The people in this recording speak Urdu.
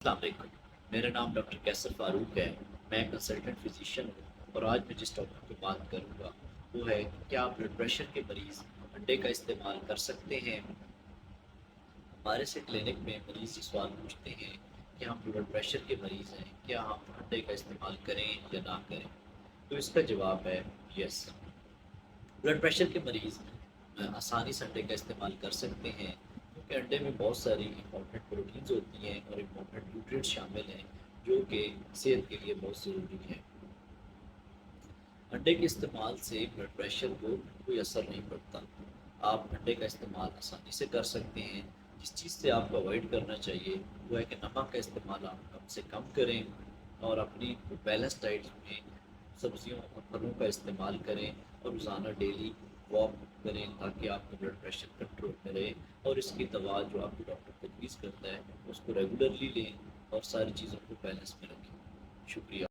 السلام علیکم، میرا نام ڈاکٹر کیسر فاروق ہے۔ میں کنسلٹنٹ فزیشین ہوں اور آج میں جس ٹاپک پہ بات کروں گا وہ ہے کیا بلڈ پریشر کے مریض انڈے کا استعمال کر سکتے ہیں۔ ہمارے سے کلینک میں مریض یہ سوال پوچھتے ہیں کہ ہم بلڈ پریشر کے مریض ہیں، کیا ہم انڈے کا استعمال کریں یا نہ کریں؟ تو اس کا جواب ہے یس۔ بلڈ پریشر کے مریض آسانی سے انڈے کا استعمال کر سکتے ہیں کیونکہ انڈے میں بہت ساری امپورٹنٹ پروٹینز ہوتی ہیں اور امپورٹنٹ نیوٹریئنٹ شامل ہیں جو کہ صحت کے لیے بہت ضروری ہے۔ انڈے کے استعمال سے بلڈ پریشر کو کوئی اثر نہیں پڑتا۔ آپ انڈے کا استعمال آسانی سے کر سکتے ہیں۔ جس چیز سے آپ کو اوائڈ کرنا چاہیے وہ ہے کہ نمک کا استعمال آپ کم سے کم کریں اور اپنی بیلنس ڈائٹ میں سبزیوں اور پھلوں کا استعمال کریں اور روزانہ ڈیلی واک کریں تاکہ آپ کا بلڈ پریشر کنٹرول میں رہے، اور اس کی دوا جو آپ کو ڈاکٹر تجویز کرتا ہے اس کو ریگولرلی لیں اور ساری چیزوں کو بیلنس میں رکھیں۔ شکریہ۔